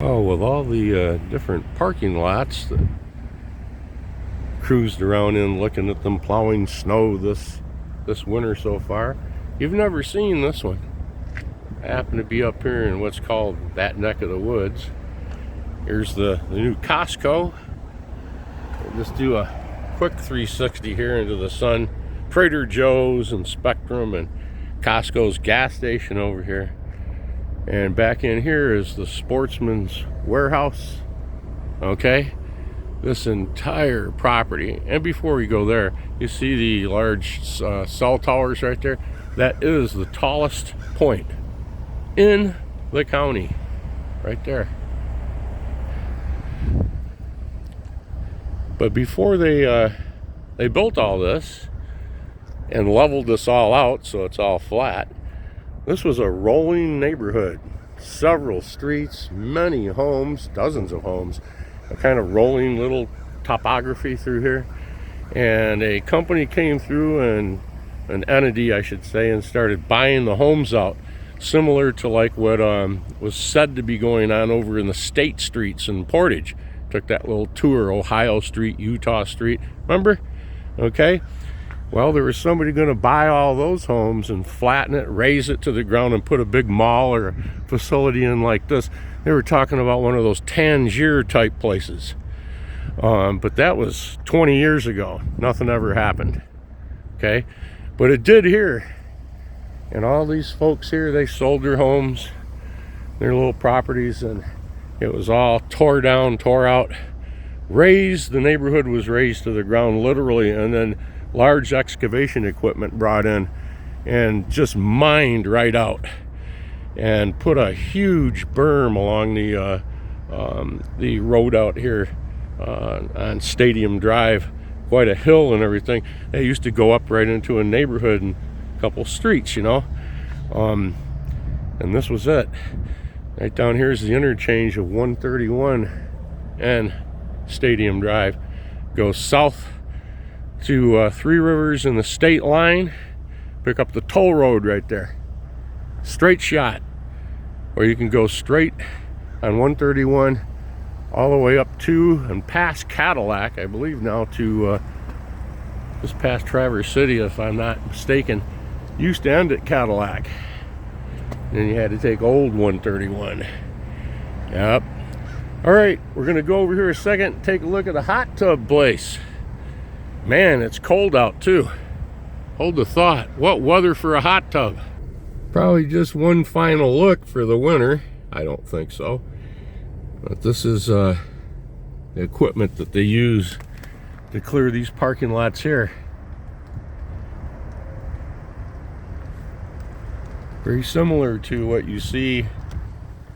Oh, with all the different parking lots that cruised around in, looking at them plowing snow this winter so far, you've never seen this one. I happen to be up here in what's called that neck of the woods. Here's the new Costco. I'll just do a quick 360 here into the sun. Trader Joe's and Spectrum and Costco's gas station over here. And back in here is the Sportsman's Warehouse. Okay, this entire property. And before we go there, you see the large cell towers right there. That is the tallest point in the county, right there. But before they built all this and leveled this all out so it's all flat, this was a rolling neighborhood. Several streets, many homes, dozens of homes, a kind of rolling little topography through here. And a company came through, and an entity, I should say, and started buying the homes out, similar to like what was said to be going on over in the state streets in Portage. Took that little tour, Ohio Street, Utah Street, remember? Okay. Well, there was somebody going to buy all those homes and flatten it, raise it to the ground, and put a big mall or a facility in like this. They were talking about one of those Tangier type places. But that was 20 years ago. Nothing ever happened. Okay? But it did here. And all these folks here, they sold their homes, their little properties, and it was all tore down, tore out, raised. The neighborhood was raised to the ground, literally, and then large excavation equipment brought in and just mined right out and put a huge berm along the road out here on Stadium Drive, quite a hill and everything. They used to go up right into a neighborhood and a couple streets, you know. And this was it. Right down here is the interchange of 131 and Stadium Drive. Goes south to Three Rivers and the state line. Pick up the toll road right there. Straight shot. Or you can go straight on 131 all the way up to and past Cadillac, I believe now, to just past Traverse City, if I'm not mistaken. Used to end at Cadillac. Then you had to take old 131. Yep. All right, we're gonna go over here a second and take a look at the hot tub place. Man, it's cold out too. Hold the thought. What weather for a hot tub? Probably just one final look for the winter. I don't think so. But this is the equipment that they use to clear these parking lots here. Very similar to what you see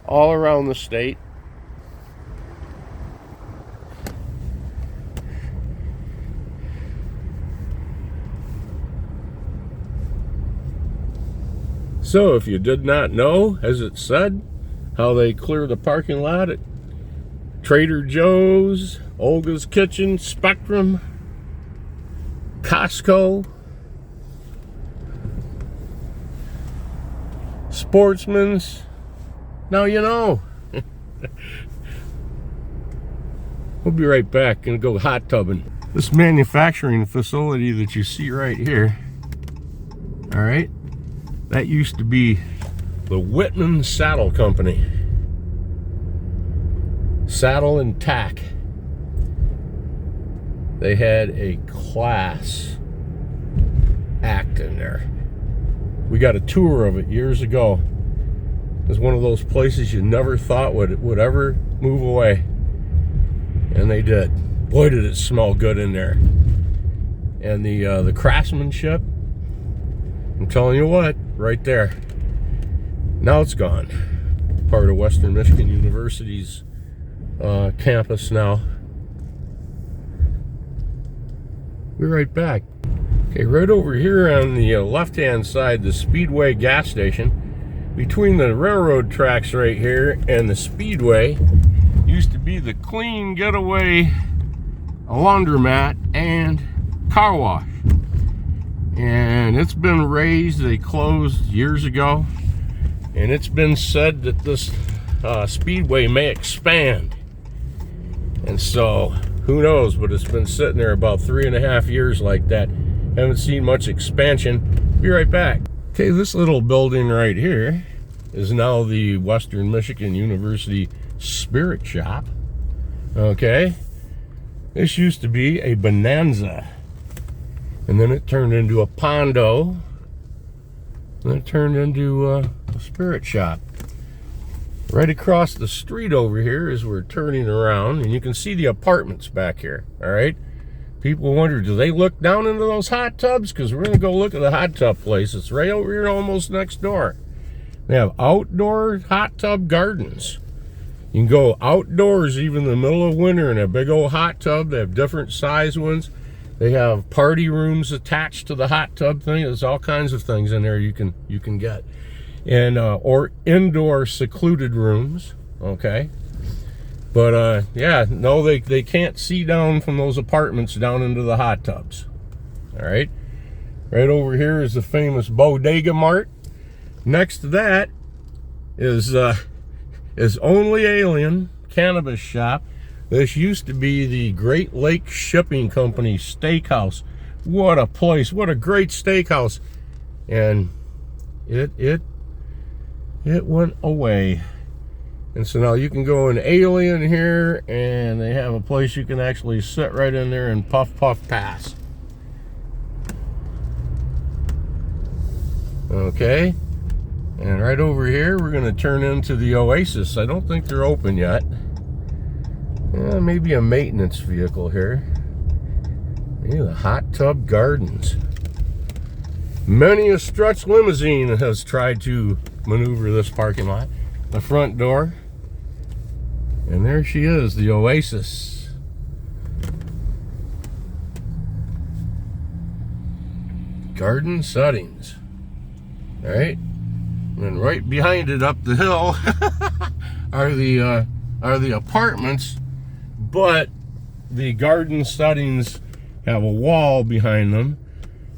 all around the state. So if you did not know, as it said, how they clear the parking lot at Trader Joe's, Olga's Kitchen, Spectrum, Costco, Sportsman's, now you know. We'll be right back and go hot tubbing. This manufacturing facility that you see right here, all right, that used to be the Whitman Saddle Company. Saddle and tack. They had a class act in there. We got a tour of it years ago. It was one of those places you never thought would ever move away. And they did. Boy, did it smell good in there. And the craftsmanship, I'm telling you what, right there. Now it's gone. Part of Western Michigan University's campus now. We're right back. Okay, right over here on the left-hand side, the Speedway gas station. Between the railroad tracks right here and the Speedway used to be the Clean Getaway laundromat and car wash. And it's been raised. They closed years ago. And it's been said that this Speedway may expand. And so, who knows, but it's been sitting there about 3.5 years like that. Haven't seen much expansion. Be right back. Okay, this little building right here is now the Western Michigan University Spirit Shop. Okay, this used to be a Bonanza, and then it turned into a Pondo, and it turned into a Spirit Shop. Right across the street over here as we're turning around, and you can see the apartments back here. All right, people wonder, do they look down into those hot tubs? Because we're going to go look at the hot tub place. It's right over here, almost next door. They have outdoor hot tub gardens. You can go outdoors even in the middle of winter in a big old hot tub. They have different size ones. They have party rooms attached to the hot tub thing. There's all kinds of things in there you can get. And or indoor secluded rooms, okay? But yeah, no, they can't see down from those apartments down into the hot tubs. All right? Right over here is the famous Bodega Mart. Next to that is Only Alien Cannabis Shop. This used to be the Great Lakes Shipping Company Steakhouse. What a place! What a great steakhouse! And it went away. And so now you can go in Alien here, and they have a place you can actually sit right in there and puff pass. Okay. And right over here, we're going to turn into the Oasis. I don't think they're open yet. Yeah, maybe a maintenance vehicle here. Maybe the Hot Tub Gardens. Many a stretch limousine has tried to maneuver this parking lot. The front door. And there she is, the Oasis. Garden settings. All right. And right behind it, up the hill, are the apartments, but the garden settings have a wall behind them,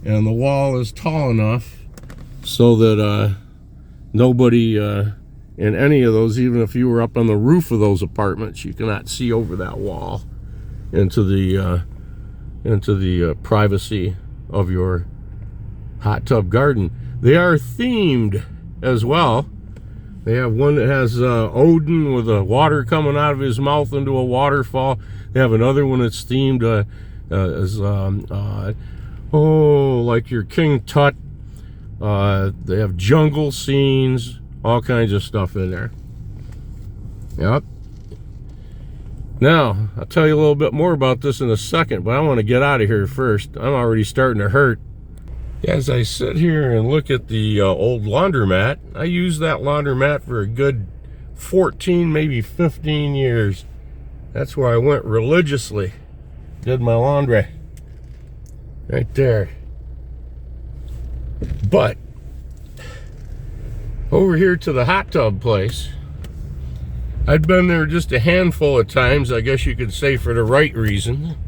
and the wall is tall enough so that nobody in any of those, even if you were up on the roof of those apartments, you cannot see over that wall into the privacy of your hot tub garden. They are themed as well. They have one that has Odin with the water coming out of his mouth into a waterfall. They have another one that's themed as like your King Tut. They have jungle scenes, all kinds of stuff in there. Yep. Now, I'll tell you a little bit more about this in a second, but I want to get out of here first. I'm already starting to hurt. As I sit here and look at the old laundromat, I used that laundromat for a good 14, maybe 15 years. That's where I went religiously. Did my laundry. Right there. But, over here to the hot tub place, I'd been there just a handful of times, I guess you could say for the right reason.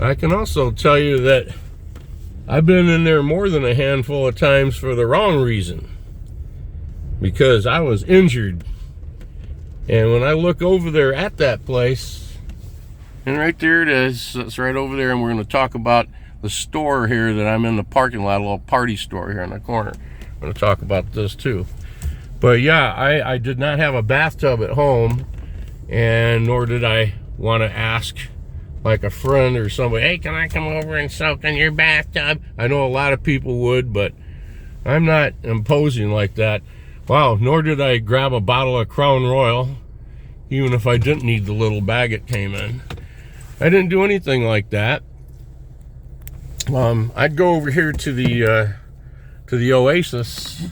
I can also tell you that I've been in there more than a handful of times for the wrong reason. Because I was injured. And when I look over there at that place, and right there it is, it's right over there, and we're going to talk about the store here that I'm in the parking lot, a little party store here in the corner. I'm going to talk about this too. But yeah, I did not have a bathtub at home, and nor did I want to ask like a friend or somebody, hey, can I come over and soak in your bathtub? I know a lot of people would, but I'm not imposing like that. Wow, nor did I grab a bottle of Crown Royal, even if I didn't need the little bag it came in. I didn't do anything like that. I'd go over here to the Oasis,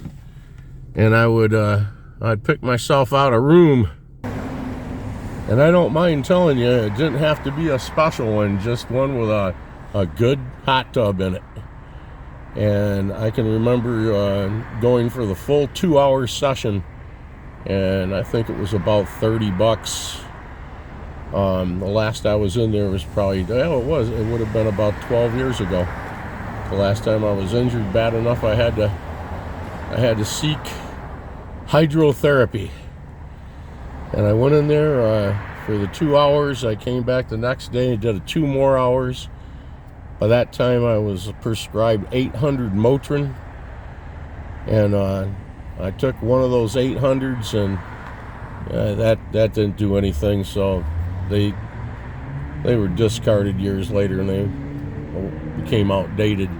and I'd pick myself out a room. And I don't mind telling you, it didn't have to be a special one, just one with a good hot tub in it. And I can remember going for the full 2-hour session, and I think it was about $30. The last I was in there was probably, it would have been about 12 years ago. The last time I was injured bad enough I had to I had to seek hydrotherapy. And I went in there for the 2 hours. I came back the next day and did 2 more hours. By that time, I was prescribed 800 Motrin. And I took one of those 800s, and that didn't do anything. So they were discarded years later, and they became outdated.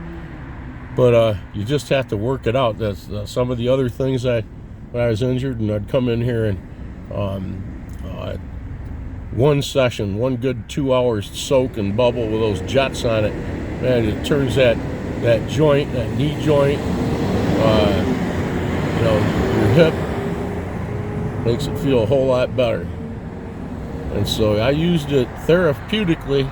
But you just have to work it out. That's some of the other things when I was injured, and I'd come in here and one session, one good 2 hours soak and bubble with those jets on it, man, it turns that joint, that knee joint, your hip, makes it feel a whole lot better. And so I used it therapeutically,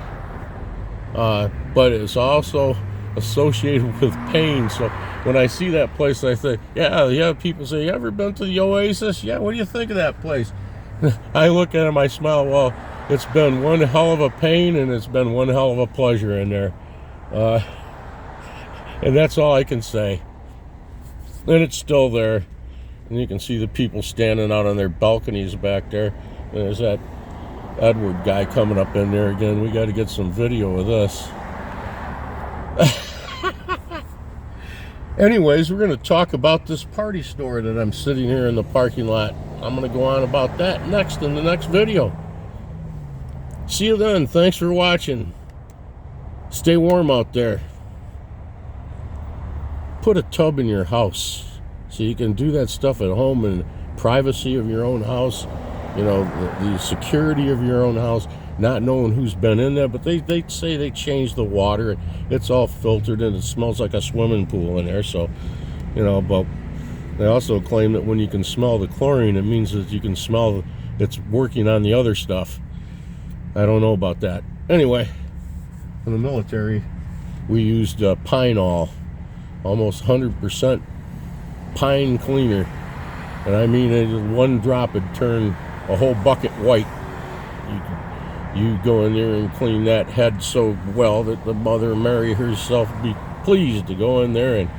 but it's also associated with pain. So when I see that place, I think, yeah, people say, you ever been to the Oasis? Yeah, what do you think of that place? I look at them, I smile. Well, it's been one hell of a pain, and it's been one hell of a pleasure in there. And that's all I can say. And it's still there. And you can see the people standing out on their balconies back there. And there's that Edward guy coming up in there again. We got to get some video of this. Anyways, we're going to talk about this party store that I'm sitting here in the parking lot. I'm going to go on about that next in the next video. See you then. Thanks for watching. Stay warm out there. Put a tub in your house so you can do that stuff at home in privacy of your own house. You know, the security of your own house, not knowing who's been in there. But they say they changed the water. It's all filtered and it smells like a swimming pool in there. So, you know, but they also claim that when you can smell the chlorine, it means that you can smell it's working on the other stuff. I don't know about that. Anyway, in the military, we used Pine-All, almost 100% pine cleaner. And I mean, one drop would turn a whole bucket white. You go in there and clean that head so well that the Mother Mary herself would be pleased to go in there and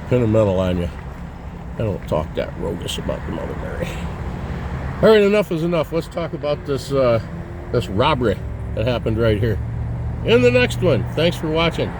pin a medal on you. I don't talk that roguish about the Mother Mary. All right, enough is enough. Let's talk about this robbery that happened right here in the next one. Thanks for watching.